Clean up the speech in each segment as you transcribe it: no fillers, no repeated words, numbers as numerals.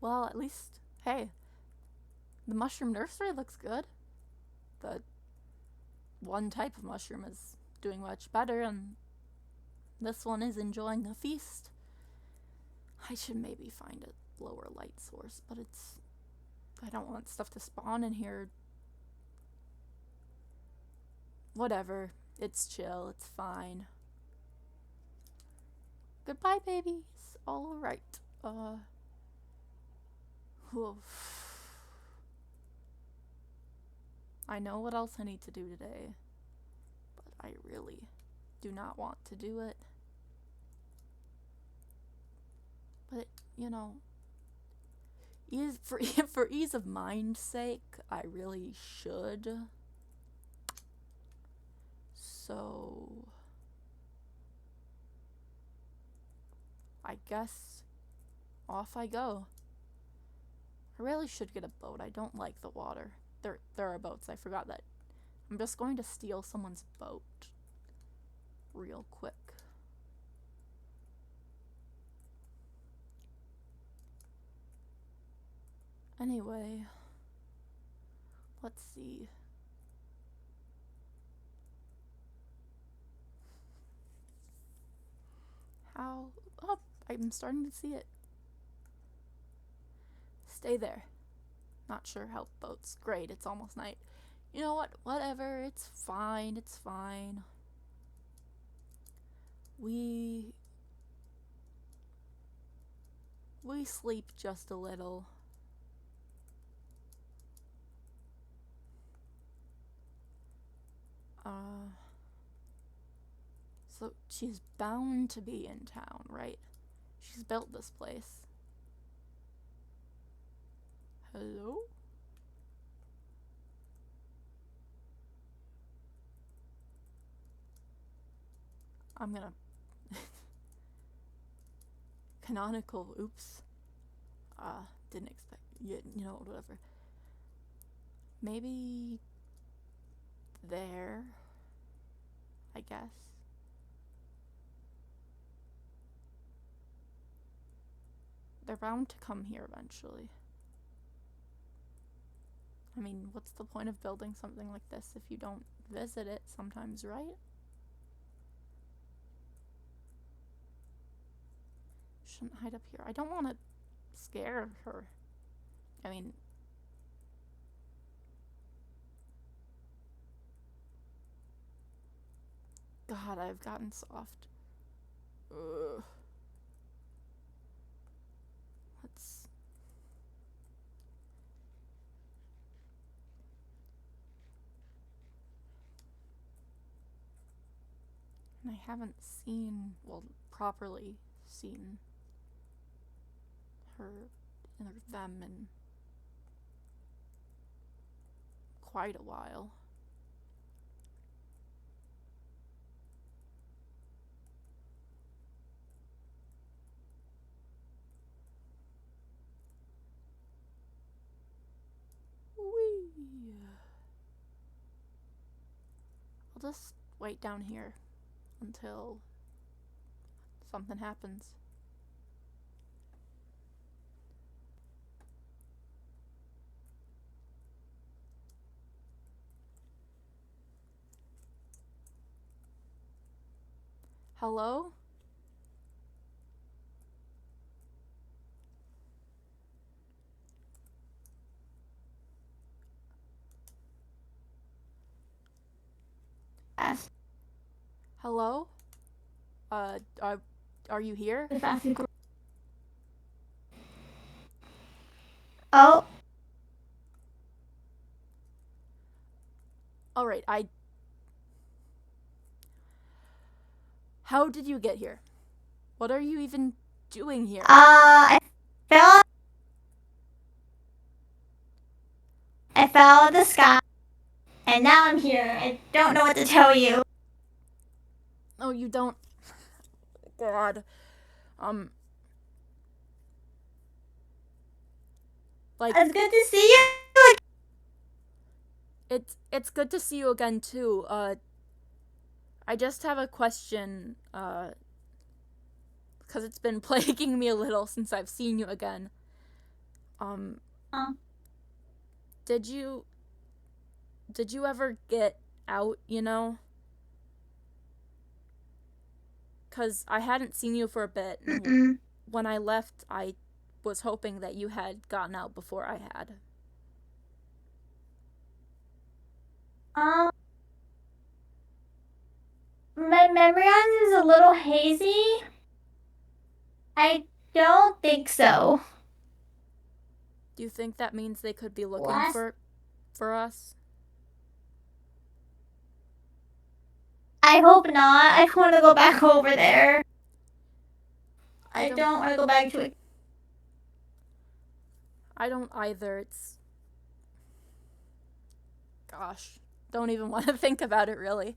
Well, at least, hey, the mushroom nursery looks good. The one type of mushroom is doing much better, and this one is enjoying a feast. I should maybe find a lower light source, but I don't want stuff to spawn in here. Whatever. It's chill. It's fine. Goodbye, babies. All right. Oof. I know what else I need to do today, but I really do not want to do it. But, for ease of mind's sake, I really should. So I guess off I go. I really should get a boat. I don't like the water. There are boats. I forgot that. I'm just going to steal someone's boat real quick. Anyway, let's see. How? Oh, I'm starting to see it. Stay there. Not sure how boats. Great, it's almost night. You know what? Whatever. It's fine. It's fine. We sleep just a little. So she's bound to be in town, right? She's built this place. Hello? I'm gonna... Canonical, oops. Didn't expect... You know, whatever. Maybe... there... I guess. They're bound to come here eventually. I mean, what's the point of building something like this if you don't visit it sometimes, right? Shouldn't hide up here. I don't want to scare her. I mean... God, I've gotten soft. Ugh. Let's... And I haven't seen, well, properly seen her or them in quite a while. Whee! I'll just wait down here until something happens. Hello? Hello? Are you here? Oh, Alright, How did you get here? What are you even doing here? I fell. I fell out of the sky, and now I'm here. I don't know what to tell you. Oh, you don't... God. Like... It's good to see you. It's good to see you again, too. I just have a question, because it's been plaguing me a little since I've seen you again. Um, Huh? did you ever get out, you know? 'Cause I hadn't seen you for a bit, and Mm-mm. when I left, I was hoping that you had gotten out before I had. Um, my memory on this is a little hazy. I don't think so. Do you think that means they could be looking Last, for us? I hope not. I want to go back over there. I I don't don't want to go back to it. I don't either. It's gosh, don't even want to think about it really.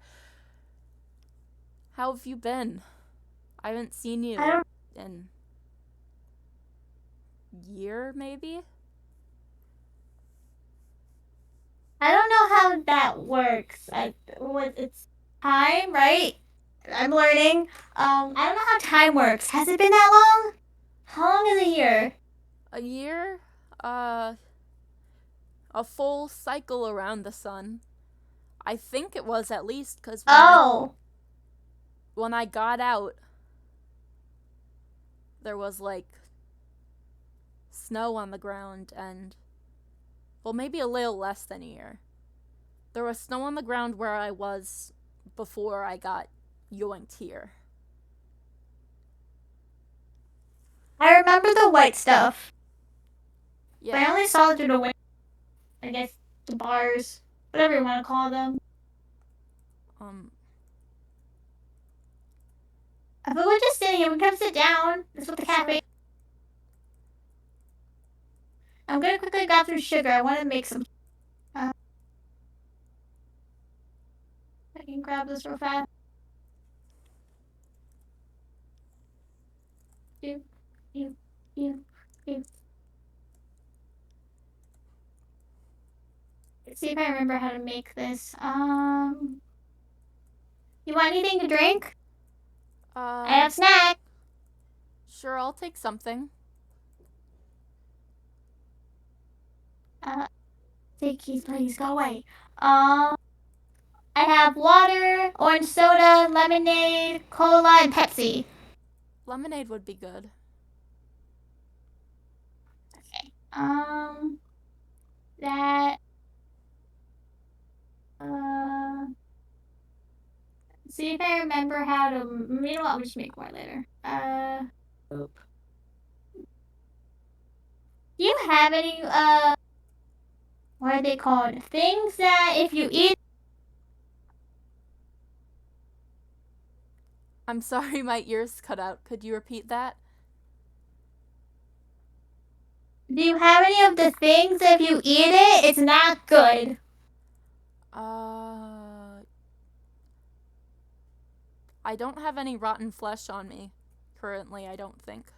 How have you been? I haven't seen I you don't. in year maybe? I don't know how that works. It's time, right? I'm learning. I don't know how time works. Has it been that long? How long is a year? A year? Uh a full cycle around the sun. I think it was at least cuz Oh, when I got out there was like snow on the ground and well maybe a little less than a year. There was snow on the ground where I was before I got yoinked here. I remember the white stuff. But Yeah. I only saw it through the window. I guess the bars, whatever you want to call them. Um If we would just sit here, we come sit down. That's what the cafe. sure. I'm gonna quickly grab some sugar. I want to make some. I can grab this real fast. You, you, you, you. Let's see if I remember how to make this. You want anything to drink? I have snack. Sure, I'll take something. Keys, please go away. I have water, orange soda, lemonade, cola, and Pepsi. Lemonade would be good. Okay. That. See if I remember how to. You know what? We'll just make more later. Do you have any what are they called? Things that if you eat. I'm sorry my ears cut out. Could you repeat that? Do you have any of the things that if you eat it, it's not good? I don't have any rotten flesh on me currently, I don't think.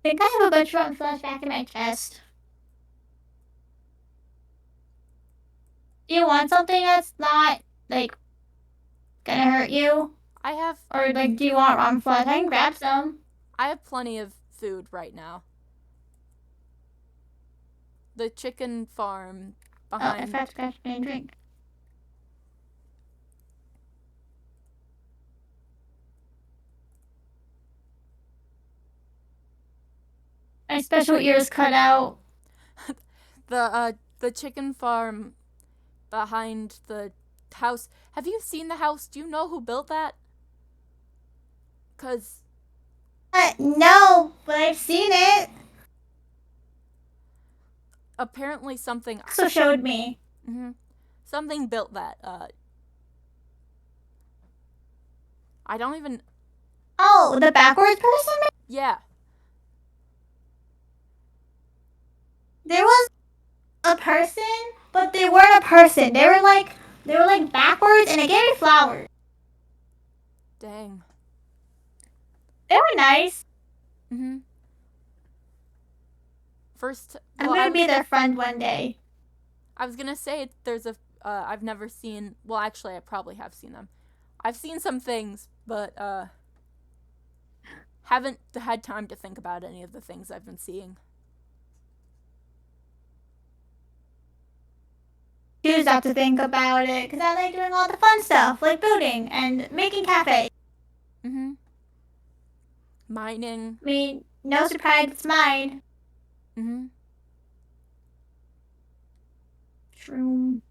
I think I have a bunch of rotten flesh back in my chest. Do you want something that's not like gonna hurt you? I have Or like do you want rotten flesh? I can grab some. I have plenty of food right now. The chicken farm Oh, I behind forgot to grab and drink. My special ears cut out. the chicken farm behind the house. Have you seen the house? Do you know who built that? 'Cause No, but I've seen it. apparently something Also showed me. something built that. I don't even. Oh, the backwards person? Yeah. There was a person, but they weren't a person. They were like backwards, and they gave me flowers. Dang. They were nice. First, I'm well, gonna be their friend one day. I was gonna say there's a. I've never seen. Well, actually, I probably have seen them. I've seen some things, but haven't had time to think about any of the things I've been seeing. Choose not to think about it because I like doing all the fun stuff, like building and making cafes. Mm-hmm. Mining. I mean, no surprise, it's mine. Mm-hmm. Shroom.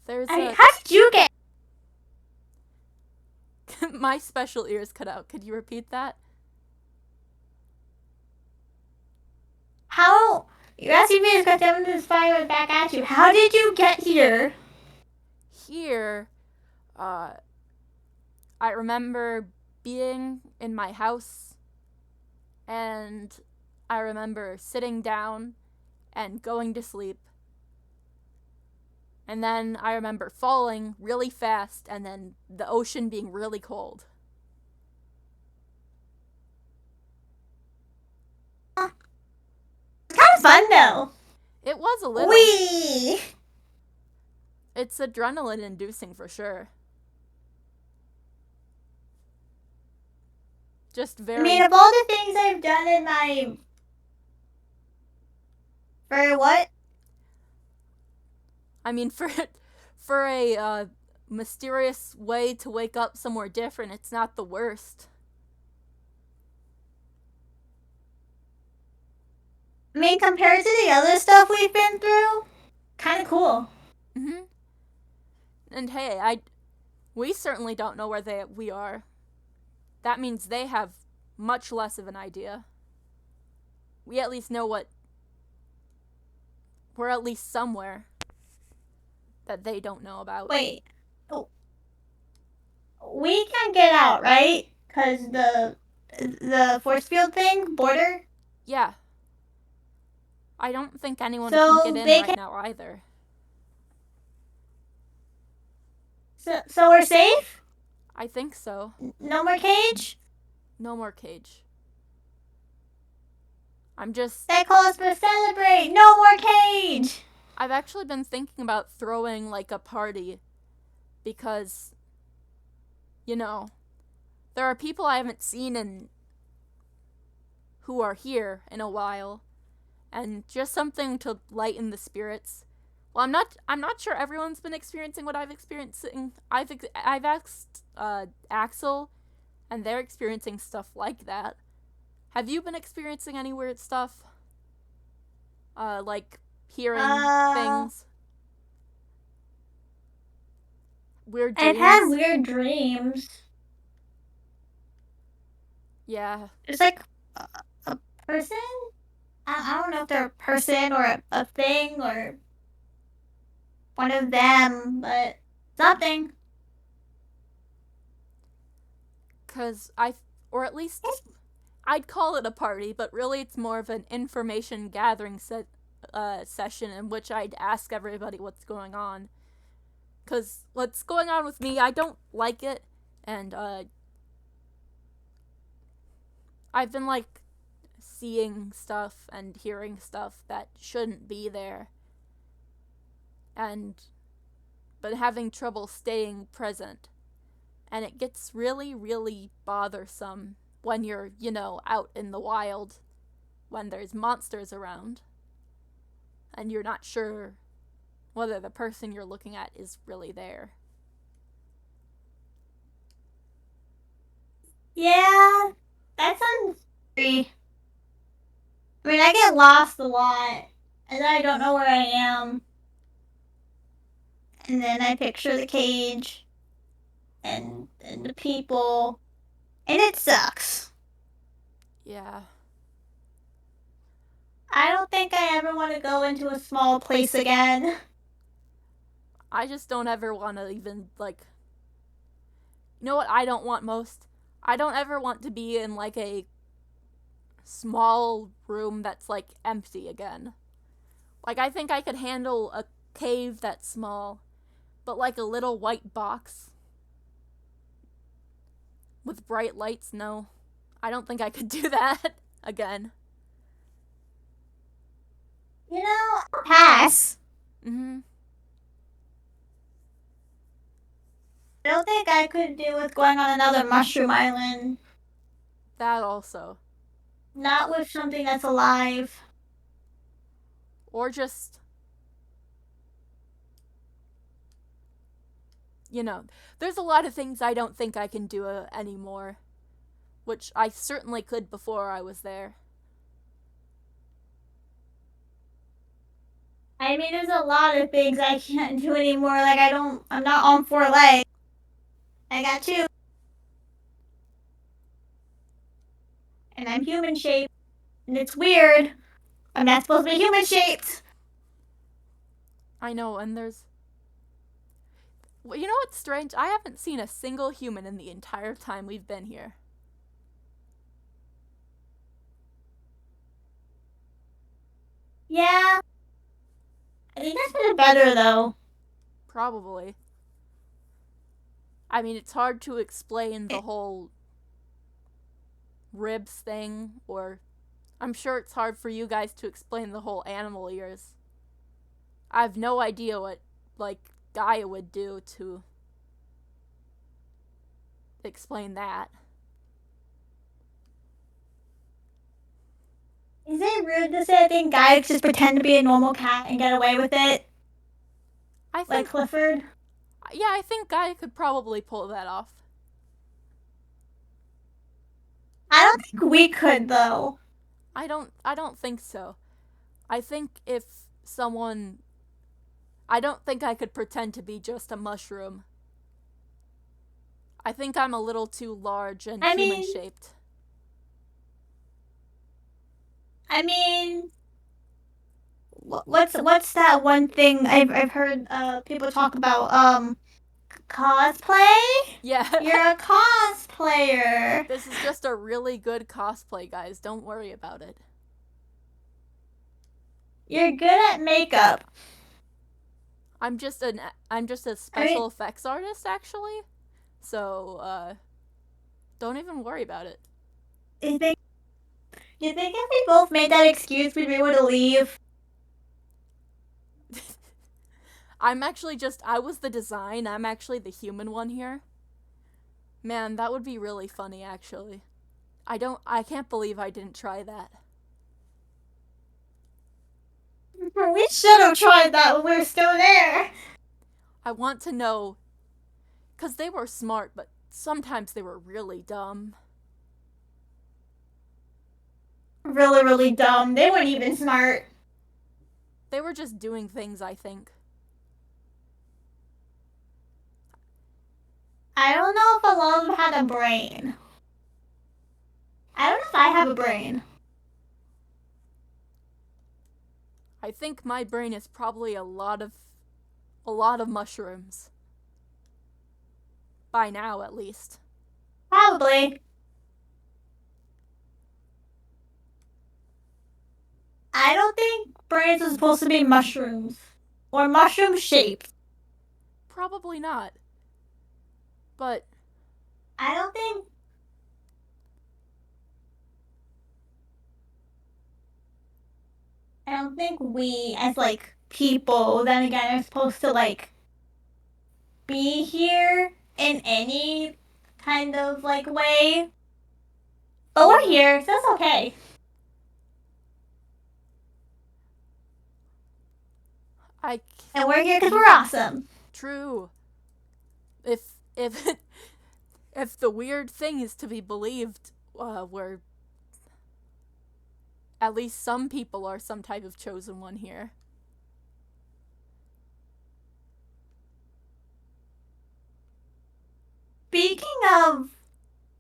There's How did you get? my special ears cut out. Could you repeat that? How? You're asking me this question, I'm gonna fire it back at you. How did you get here? Here, I remember being in my house, and I remember sitting down and going to sleep. And then I remember falling really fast, and then the ocean being really cold. It's kind of fun though. It was a little. Wee. It's adrenaline inducing for sure. Just very. I mean, of all the things I've done in my. For what? I mean, for a mysterious way to wake up somewhere different, it's not the worst. I mean, compared to the other stuff we've been through, kind of cool. Mm-hmm. And hey, we certainly don't know where we are. That means they have much less of an idea. We at least know we're at least somewhere that they don't know about. Wait. Oh. We can get out, right? Because the force field thing, border? Yeah. I don't think anyone can get in right now either. So we're safe? I think so. No more cage? No more cage. I'm just... That calls for celebrate! No more cage! I've actually been thinking about throwing, like, a party. Because, you know, there are people I haven't seen who are here in a while. And just something to lighten the spirits. Well, I'm not sure everyone's been experiencing what I've experiencing. I've asked Axel, and they're experiencing stuff like that. Have you been experiencing any weird stuff? Like hearing things? Weird dreams? I've had weird dreams. Yeah. It's like a person? I don't know if they're a person or a thing or one of them, but something. Because or at least I'd call it a party, but really it's more of an information gathering session in which I'd ask everybody what's going on. Because what's going on with me, I don't like it, and I've been like seeing stuff and hearing stuff that shouldn't be there, but having trouble staying present. And it gets really, really bothersome when you're, out in the wild, when there's monsters around, and you're not sure whether the person you're looking at is really there. Yeah, that sounds scary. I mean, I get lost a lot, and then I don't know where I am. And then I picture the cage and the people, and it sucks. Yeah. I don't think I ever want to go into a small place again. I just don't ever want to even, like... You know what I don't want most? I don't ever want to be in, like, a small room that's, like, empty again. Like, I think I could handle a cave that's small, but, like, a little white box with bright lights, no. I don't think I could do that again. You know, I'll pass. Mm-hmm. I don't think I could do with going on another mushroom island. That also. Not with something that's alive. Or just, there's a lot of things I don't think I can do anymore, which I certainly could before I was there. I mean, there's a lot of things I can't do anymore. Like, I'm not on 4 legs. I got 2. And I'm human shaped. And it's weird. I'm not supposed to be human shaped. I know, and there's. Well, you know what's strange? I haven't seen a single human in the entire time we've been here. Yeah. I think that's been better, though. Probably. I mean, it's hard to explain the whole ribs thing, or I'm sure it's hard for you guys to explain the whole animal ears. I have no idea what, Gaia would do to explain that. Is it rude to say I think guys just pretend to be a normal cat and get away with it? I think, like Clifford? Yeah, I think Gaia could probably pull that off. I don't think we could, though. I don't think so. I think if someone I don't think I could pretend to be just a mushroom. I think I'm a little too large and human shaped. I mean, what's that one thing I've heard people talk about? Cosplay? Yeah. You're a cosplayer. This is just a really good cosplay, guys. Don't worry about it. You're good at makeup. I'm just a special effects artist, actually. So, don't even worry about it. You think if we both made that excuse, we'd be able to leave? I was the design. I'm actually the human one here. Man, that would be really funny, actually. I can't believe I didn't try that. We should have tried that when we were still there. I want to know, because they were smart, but sometimes they were really dumb. Really, really dumb. They weren't even smart. They were just doing things, I think. I don't know if a lot of them had a brain. I don't know if I have a brain. I think my brain is probably a lot of mushrooms. By now, at least. Probably. I don't think brains are supposed to be mushrooms. Or mushroom shaped. Probably not. But I don't think we as people then again are supposed to be here in any kind of way. But we're here, so that's okay. And we're here because we're awesome. True. If if the weird thing is to be believed, we're at least some people are some type of chosen one here. Speaking of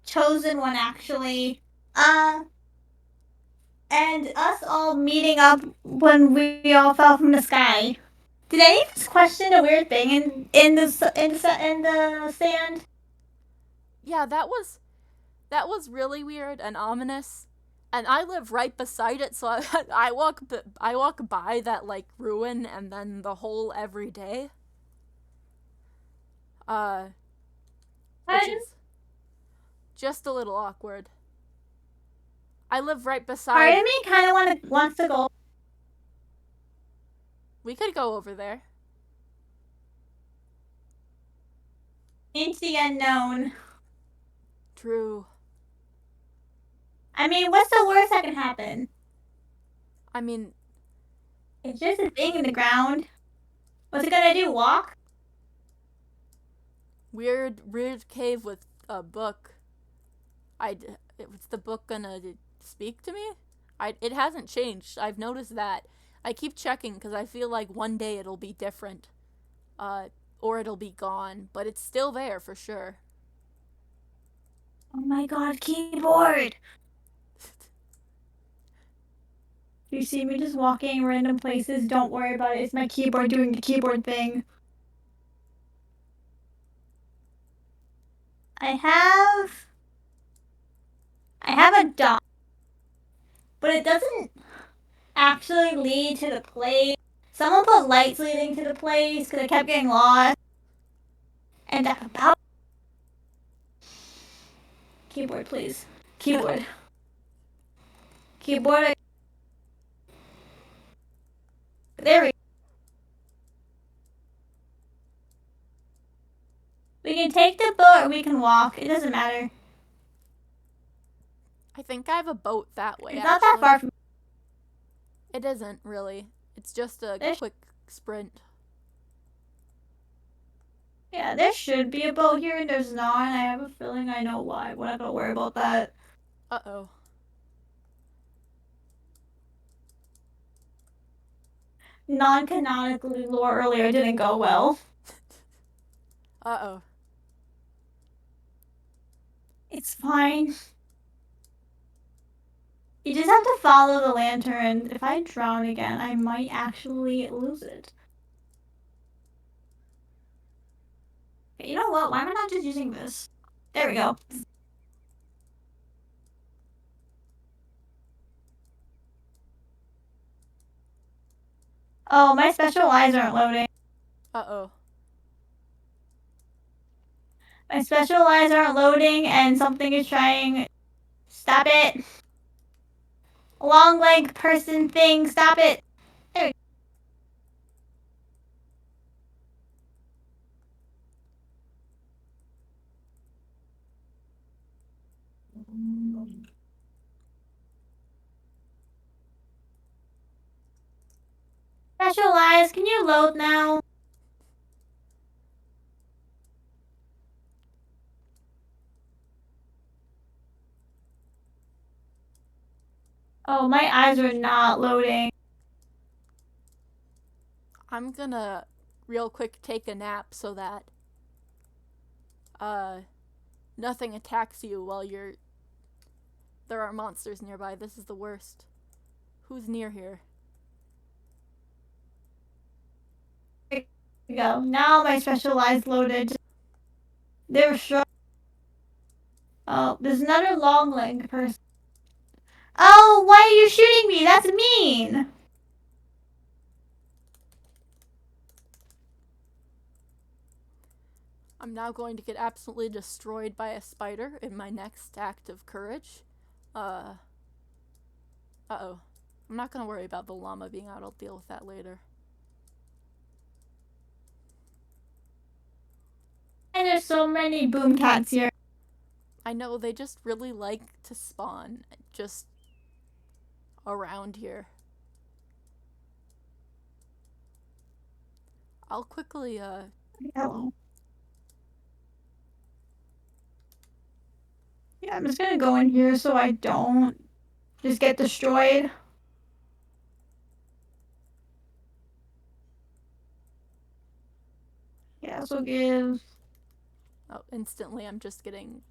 chosen one, actually, and us all meeting up when we all fell from the sky. Did any of us question a weird thing in the sand? Yeah, that was really weird and ominous. And I live right beside it, so I walk by that ruin and then the hole every day. Which is just a little awkward. I live right Part beside. of me kind of wants to go. We could go over there. Into the unknown. True. I mean, what's the worst that can happen? I mean, It's just a thing in the ground. What's it gonna do? Walk? weird cave with a book. Was the book gonna speak to me? It hasn't changed. I've noticed that. I keep checking because I feel like one day it'll be different. Or it'll be gone, but it's still there for sure. Oh my god, keyboard! If you see me just walking random places, don't worry about it. It's my keyboard doing the keyboard thing. I have a dot, but it doesn't actually lead to the place. Someone put lights leading to the place because I kept getting lost. And about keyboard, please. Keyboard. Keyboard. There we go. We can take the boat or we can walk. It doesn't matter. I think I have a boat that way. It's not that far from. It isn't really. It's just a quick sprint. Yeah, there should be a boat here and there's not. And I have a feeling I know why. We're not gonna worry about that. Uh-oh. Non-canonically lore earlier didn't go well. Uh-oh. It's fine. You just have to follow the lantern. If I drown again, I might actually lose it. Okay, you know what? Why am I not just using this? There we go. Oh, my special eyes aren't loading. Uh-oh. My special eyes aren't loading and something is trying. Stop it. Long leg person thing. Stop it. There we go. Special eyes, can you load now? Oh, my eyes are not loading. I'm gonna real quick take a nap so that nothing attacks you while there are monsters nearby. This is the worst. Who's near here? There we go. Now my special eyes loaded. They're sure. Oh, there's another long leg person. Oh, why are you shooting me? That's mean. I'm now going to get absolutely destroyed by a spider in my next act of courage. Uh-oh. I'm not gonna worry about the llama being out. I'll deal with that later. And there's so many boom cats here. I know, they just really like to spawn just around here. I'll quickly, Hello. Yeah, I'm just gonna go in here so I don't just get destroyed. Yeah, so give. Oh, instantly I'm just getting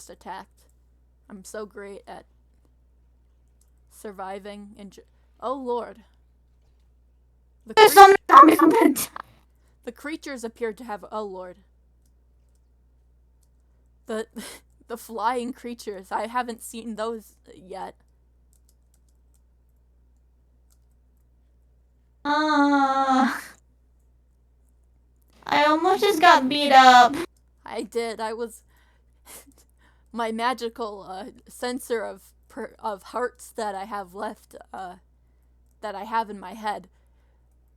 attacked. I'm so great at surviving and oh lord. There's so many zombies on the The creatures appear to have oh lord. The the flying creatures. I haven't seen those yet. I almost just got beat up. I did. I was my magical sensor of of hearts that I have left, that I have in my head,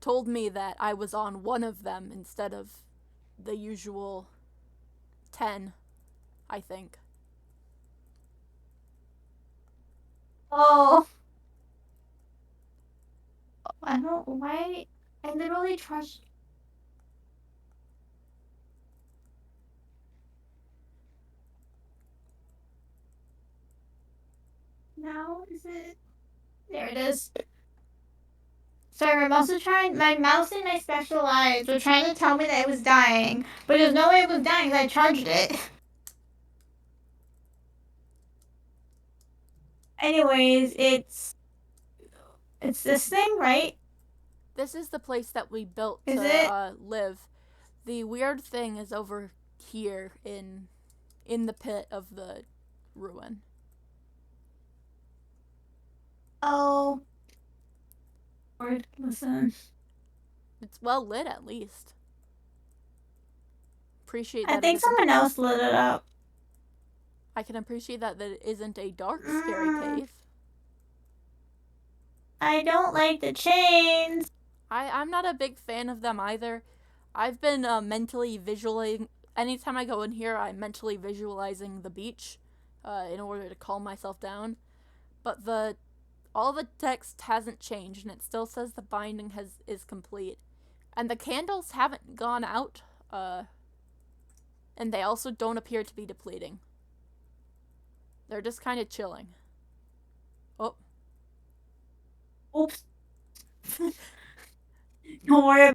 told me that I was on one of them instead of the usual 10, I think. Oh, I don't. Why? I literally trust. Now is it? There it is. Sorry, my mouse and my special eyes were trying to tell me that it was dying, but there's no way it was dying because I charged it. Anyways, it's this thing, right? This is the place that we built Is to it? live. The weird thing is over here in the pit of the ruin. Oh. Lord, listen. It's well lit, at least. Appreciate I that think someone else lit it up. I can appreciate that it isn't a dark, scary cave. I don't like the chains. I'm not a big fan of them either. I've been mentally visualizing. Anytime I go in here, I'm mentally visualizing the beach in order to calm myself down. But all the text hasn't changed, and it still says the binding is complete. And the candles haven't gone out, and they also don't appear to be depleting. They're just kind of chilling. Oh. Oops. Don't worry.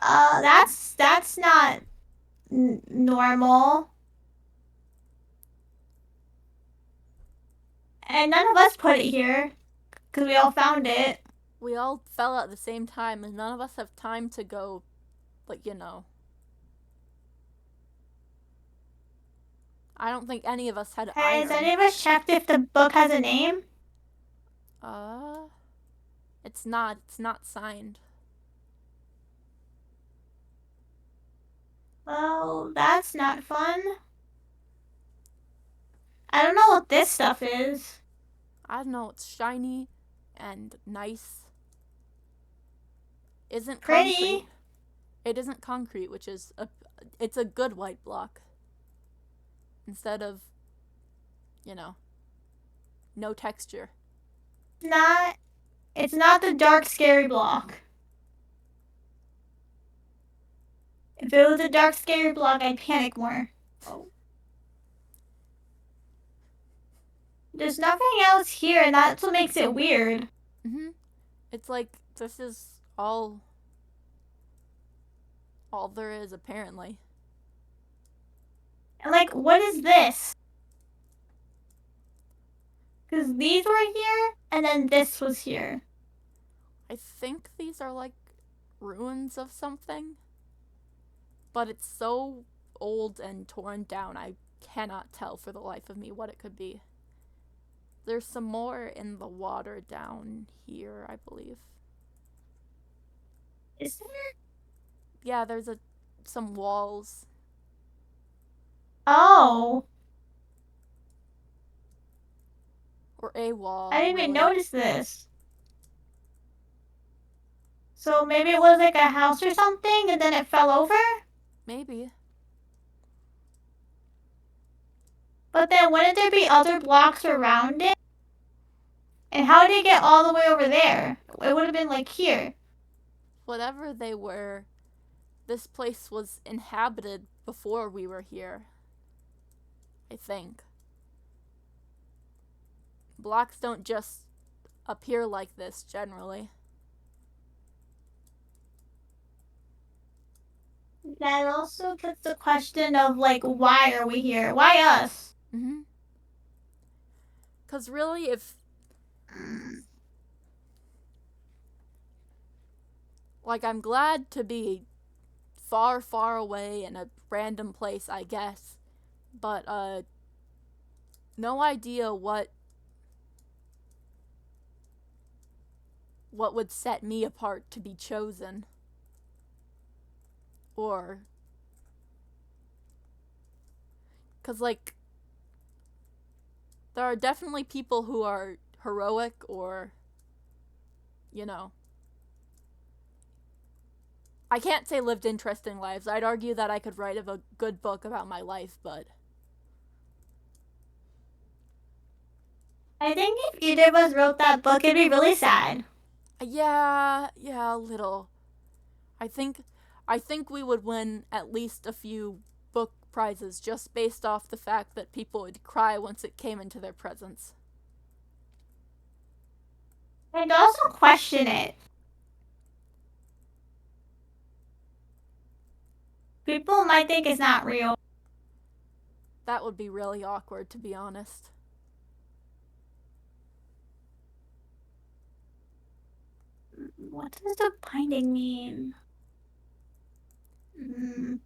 That's not normal. And none of us put it here, because we all found it. We all fell at the same time, and none of us have time to go, like, you know. I don't think any of us had iron. Has any of us checked if the book has a name? It's not signed. Well, that's not fun. I don't know what this stuff is. I don't know, it's shiny and nice. Isn't Pretty. concrete. It isn't concrete, which is it's a good white block. Instead of, you know, no texture. It's not the dark scary block. If it was a dark scary block, I'd panic more. Oh. There's nothing else here, and that's what makes it weird. It's like this is all there is, apparently. And like, what is this? Because these were here, and then this was here. I think these are like ruins of something. But it's so old and torn down, I cannot tell for the life of me what it could be. There's some more in the water down here, I believe. Is there? Yeah, there's some walls. Oh. Or a wall. I didn't even notice this. So maybe it was like a house or something, and then it fell over? Maybe. But then wouldn't there be other blocks around it? And how did it get all the way over there? It would have been like here. Whatever they were, this place was inhabited before we were here. I think. Blocks don't just appear like this generally. That also puts the question of like, why are we here? Why us? Because really, if like, I'm glad to be far, far away in a random place, I guess. But, no idea what would set me apart to be chosen. Or Because, like, there are definitely people who are heroic or, you know, I can't say lived interesting lives. I'd argue that I could write a good book about my life, but I think if either of us wrote that book, it'd be really sad. yeah, a little. I think we would win at least a few book prizes just based off the fact that people would cry once it came into their presence. And also question it. People might think it's not real. That would be really awkward, to be honest. What does the binding mean? Mm.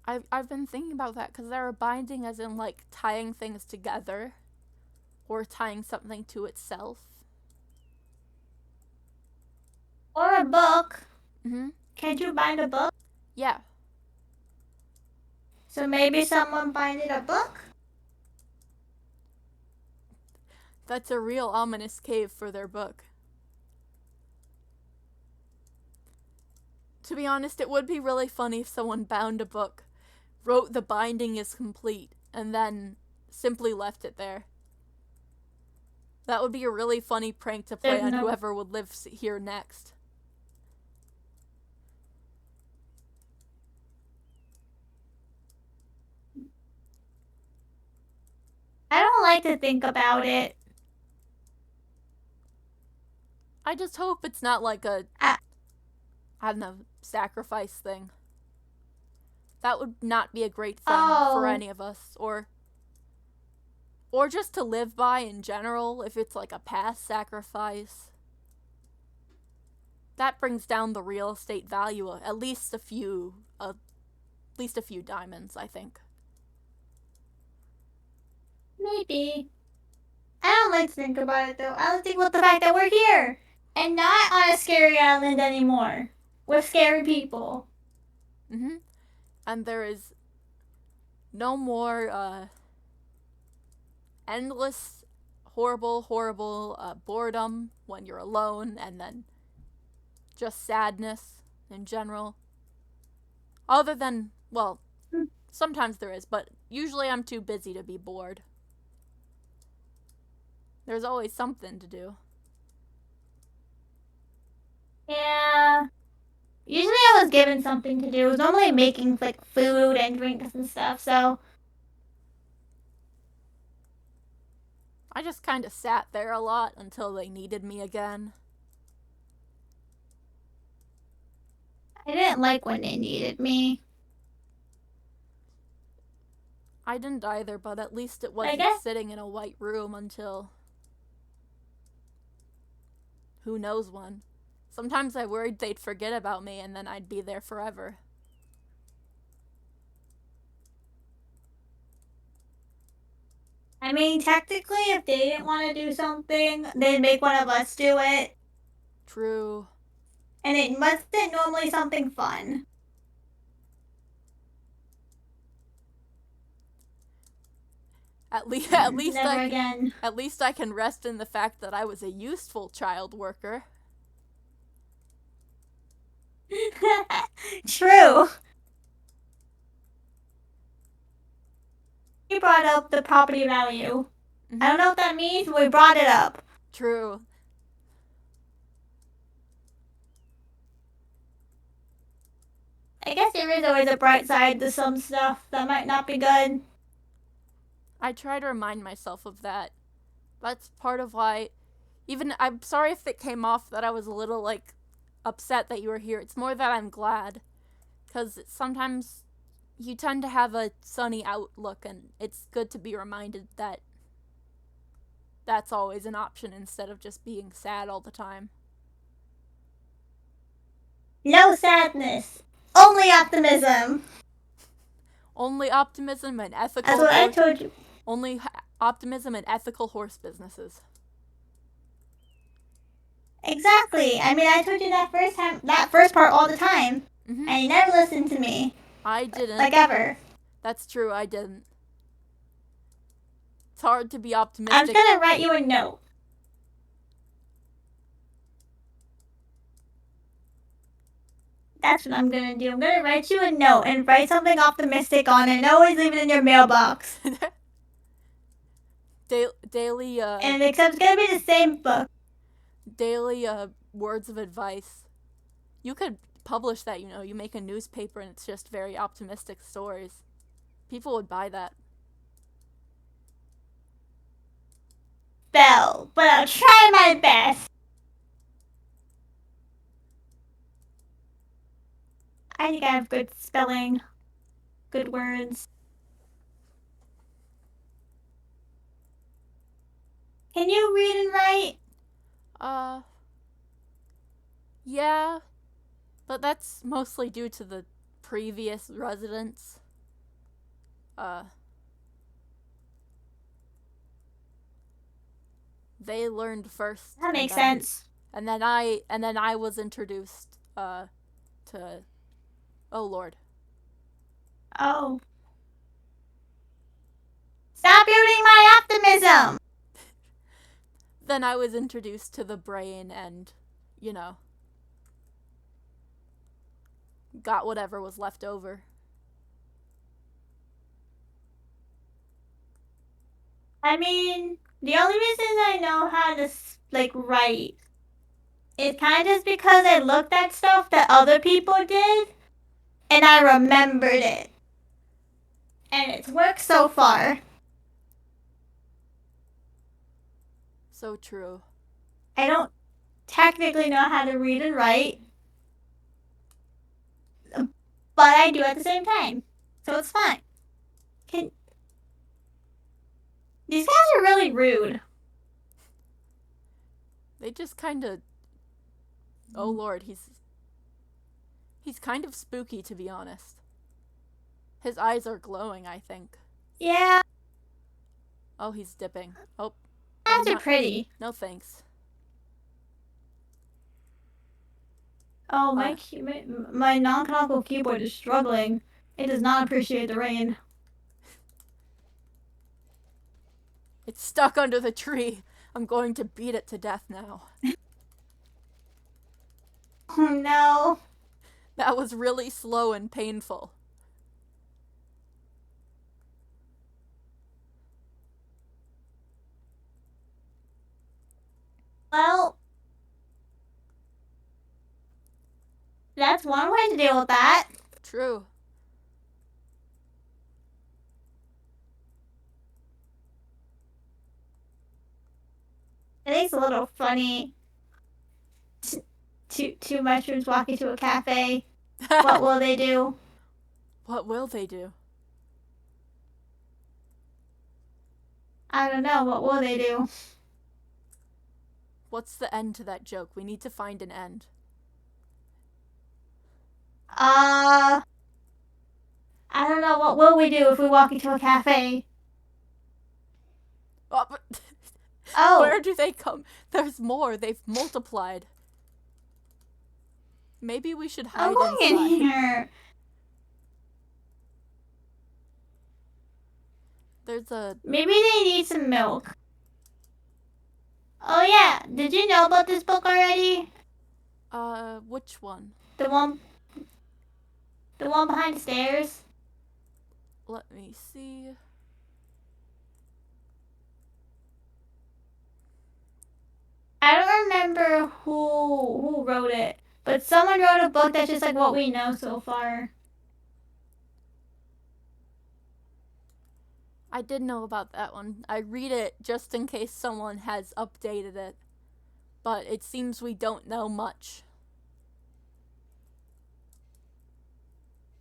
I've been thinking about that because there are binding as in like tying things together or tying something to itself. Or a book. Mm-hmm. Can't you bind a book? Yeah. So maybe someone binded a book? That's a real ominous cave for their book. To be honest, it would be really funny if someone bound a book, wrote the binding is complete, and then simply left it there. That would be a really funny prank to play on whoever would live here next. I don't like to think about it. I just hope it's not like a, I don't know, sacrifice thing. That would not be a great thing for any of us, or just to live by in general, if it's like a past sacrifice. That brings down the real estate value of at least a few diamonds, I think. Maybe. I don't like to think about it though. I don't think about the fact that we're here and not on a scary island anymore with scary people. Mm-hmm. And there is no more endless, horrible boredom when you're alone, and then just sadness in general. Other than, well, sometimes there is, but usually I'm too busy to be bored. There's always something to do. Yeah. Usually I was given something to do. It was normally making like food and drinks and stuff, so. I just kind of sat there a lot until they needed me again. I didn't like when they needed me. I didn't either, but at least it wasn't sitting in a white room until who knows when. Sometimes I worried they'd forget about me and then I'd be there forever. I mean, technically, if they didn't want to do something, they'd make one of us do it. True. And it wasn't normally something fun. At least I can rest in the fact that I was a useful child worker. True. We brought up the property value. Mm-hmm. I don't know what that means, but we brought it up. True. I guess there is always a bright side to some stuff that might not be good. I try to remind myself of that. That's part of why, even, I'm sorry if it came off that I was a little, like, upset that you were here. It's more that I'm glad. Because sometimes you tend to have a sunny outlook, and it's good to be reminded that that's always an option instead of just being sad all the time. No sadness. Only optimism. Only optimism and ethical. That's what I told you. Only optimism and ethical horse businesses. Exactly. I mean, I told you that first part all the time. Mm-hmm. And you never listened to me. I didn't. Like ever. That's true, I didn't. It's hard to be I'm optimistic. just gonna write you a note. That's what I'm gonna do. I'm gonna write you a note and write something optimistic on it and always leave it in your mailbox. Daily, And except it's gonna be the same book. daily, words of advice. You could publish that, you make a newspaper and it's just very optimistic stories. People would buy that. Spell, but I'll try my best. I think I have good spelling, good words. Can you read and write? Yeah, but that's mostly due to the previous residents. They learned first. That makes sense. And then I was introduced to oh Lord. Oh. Stop ruining my optimism! Then I was introduced to the brain and, got whatever was left over. I mean, the only reason I know how to, write is kind of just because I looked at stuff that other people did, and I remembered it. And it's worked so far. So true. I don't technically know how to read and write, but I do at the same time. So it's fine. These guys are really rude. They just kind of... Oh Lord, he's kind of spooky, to be honest. His eyes are glowing, I think. Yeah. Oh, he's dipping. Oh. Eyes are pretty. No thanks. Oh, my non-canonical keyboard is struggling. It does not appreciate the rain. It's stuck under the tree. I'm going to beat it to death now. Oh no. That was really slow and painful. Well, that's one way to deal with that. True. I think it's a little funny. Two mushrooms walk into a cafe. What will they do? What will they do? I don't know. What will they do? What's the end to that joke? We need to find an end. I don't know. What will we do if we walk into a cafe? Oh, but Oh. Where do they come? There's more. They've multiplied. Maybe we should hide I'm going inside. in here. There's a... Maybe they need some milk. Oh yeah, did you know about this book already? Which one? The one behind the stairs? Let me see. I don't remember who wrote it, but someone wrote a book that's just like what we know so far. I did know about that one. I read it just in case someone has updated it. But it seems we don't know much.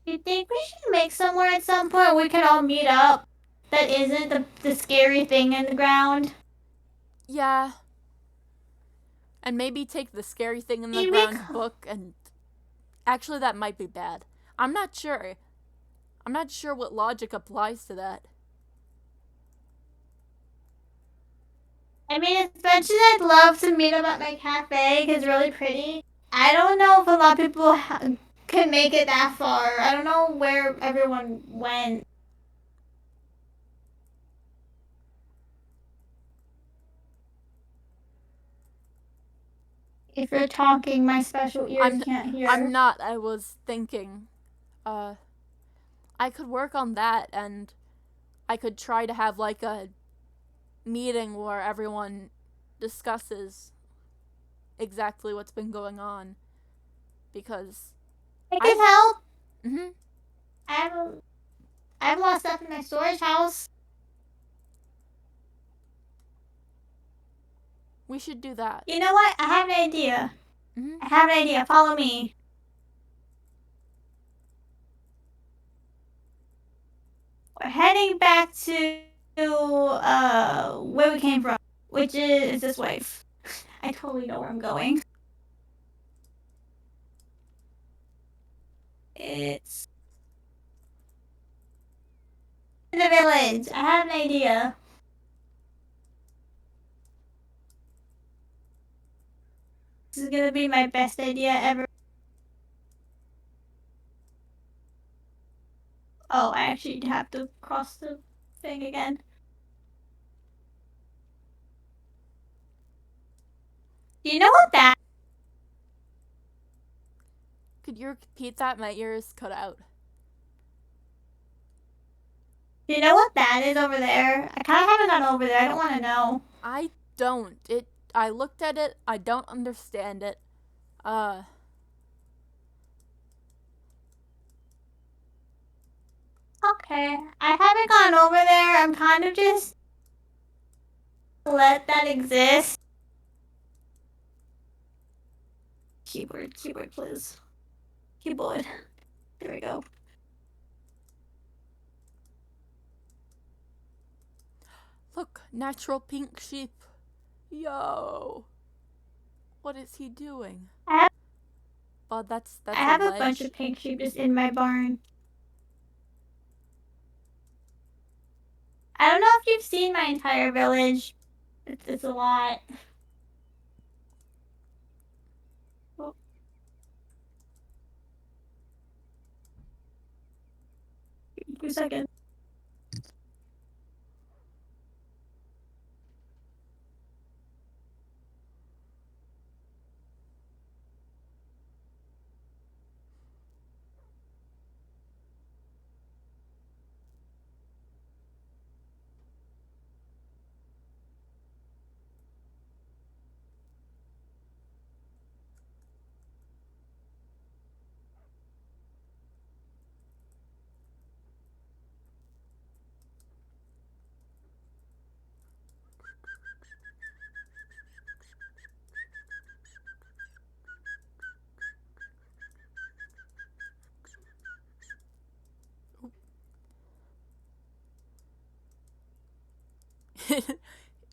You think we should make somewhere at some point we can all meet up that isn't the scary thing in the ground? Yeah. And maybe take the scary thing in the ground book and... Actually, that might be bad. I'm not sure. I'm not sure what logic applies to that. I mean, eventually I'd love to meet up at my cafe because it's really pretty. I don't know if a lot of people can make it that far. I don't know where everyone went. If you're talking, my special ears can't hear. I'm not. I was thinking, I could work on that, and I could try to have like a meeting where everyone discusses exactly what's been going on, because It could help. Mm-hmm. I have a lot of stuff in my storage house. We should do that. You know what? I have an idea. Mm-hmm. I have an idea. Follow me. We're heading back to where we came from, which is this way. I totally know where I'm going. It's in the village. I have an idea. This is gonna be my best idea ever. Oh, I actually have to cross the thing again. Do you know what that? Could you repeat that? My ears cut out. Do you know what that is over there? I kind of haven't gone over there. I don't want to know. I don't. I looked at it. I don't understand it. Okay, I haven't gone over there. I'm kind of just let that exist. Keyboard, please. Keyboard. There we go. Look, natural pink sheep. Yo. What is he doing? But that's I have a a bunch of pink sheep just in my barn. I don't know if you've seen my entire village. It's a lot. Oh. 2 seconds.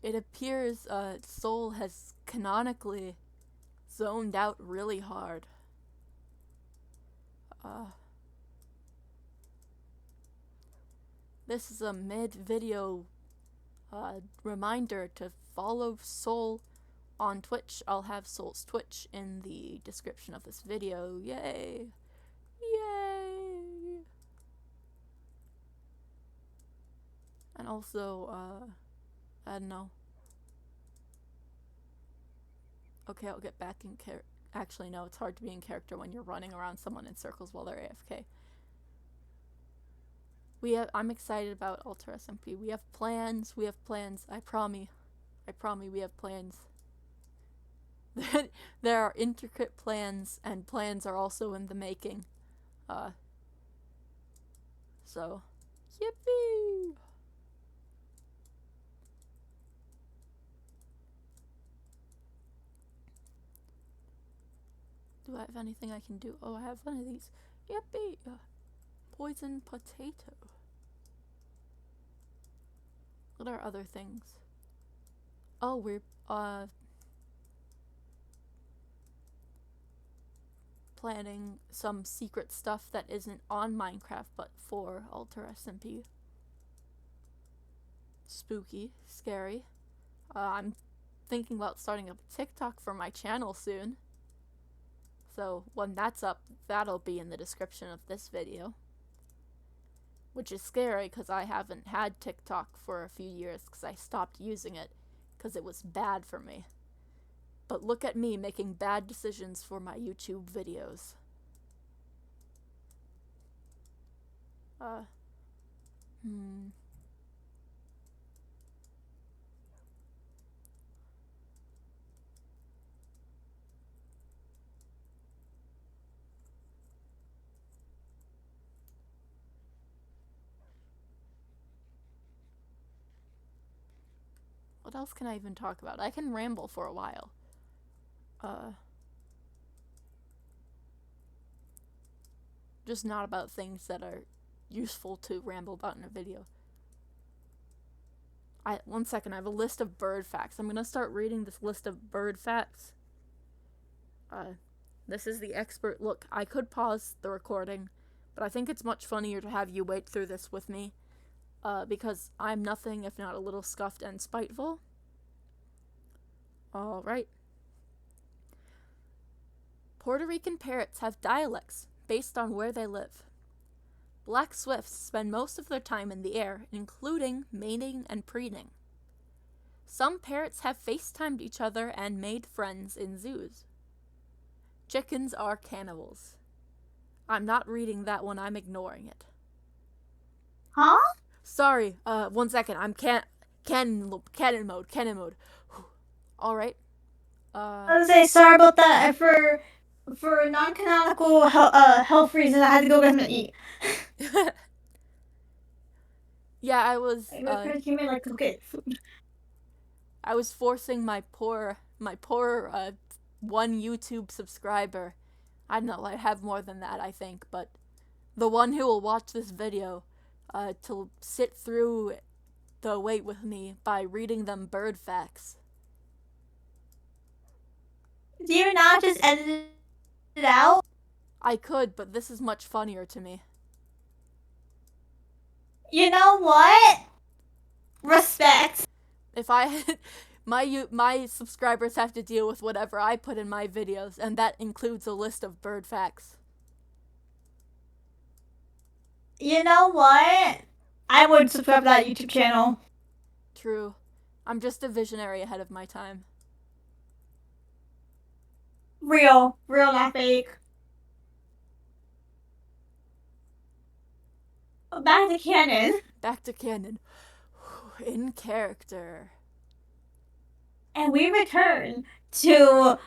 It appears Soul has canonically zoned out really hard. This is a mid-video reminder to follow Soul on Twitch. I'll have Soul's Twitch in the description of this video. Yay! Yay! And also, I don't know. Okay, I'll get back in character. Actually, no, it's hard to be in character when you're running around someone in circles while they're AFK. I'm excited about Ultra SMP. We have plans. I promise we have plans. There are intricate plans, and plans are also in the making. So, yippee! Do I have anything I can do? Oh, I have one of these. Yippee! Poison potato. What are other things? Oh, we're, planning some secret stuff that isn't on Minecraft, but for Ultra SMP. Spooky. Scary. I'm thinking about starting a TikTok for my channel soon. So when that's up, that'll be in the description of this video. Which is scary because I haven't had TikTok for a few years because I stopped using it because it was bad for me. but look at me making bad decisions for my YouTube videos. Uh, hmm. What else can I even talk about? I can ramble for a while. Just not about things that are useful to ramble about in a video. One second, I have a list of bird facts. I'm gonna start reading this list of bird facts. This is the expert look. I could pause the recording, but I think it's much funnier to have you wait through this with me, because I'm nothing if not a little scuffed and spiteful. Alright. Puerto Rican parrots have dialects based on where they live. Black swifts spend most of their time in the air, including mating and preening. Some parrots have FaceTimed each other and made friends in zoos. Chickens are cannibals. I'm not reading that one, I'm ignoring it. Huh? Sorry, 1 second, I'm cannon mode. Alright. I was gonna say sorry about that. For non-canonical health reasons, I had to go get something to eat. Yeah, I was. Okay, food. I was forcing my poor one YouTube subscriber. I don't know. I have more than that, I think, but the one who will watch this video, to sit through the wait with me by reading them bird facts. Do you not just edit it out? I could, but this is much funnier to me. You know what? Respect. If I my subscribers have to deal with whatever I put in my videos, and that includes a list of bird facts. You know what? I would subscribe to that YouTube channel. True. I'm just a visionary ahead of my time. Real, not fake. Back to canon. Back to canon. In character. And we return to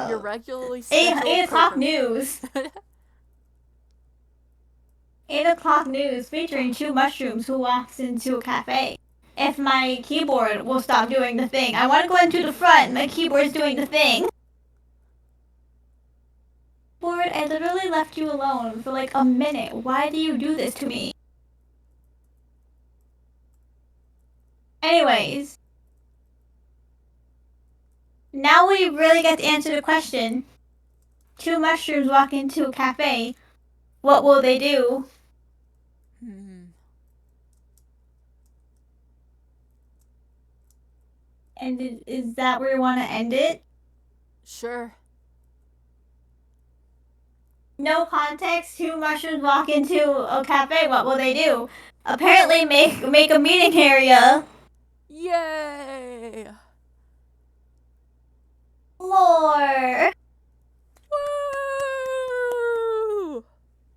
your regularly scheduled 8 o'clock news. 8 o'clock news featuring two mushrooms who walks into a cafe. If my keyboard will stop doing the thing. I want to go into the front. My keyboard's doing the thing. Board, I literally left you alone for like a minute. Why do you do this to me? Anyways. Now we really get to answer the question. Two mushrooms walk into a cafe. What will they do? And is that where you want to end it? Sure. No context, two mushrooms walk into a cafe, what will they do? Apparently make a meeting area. Yay! Lore.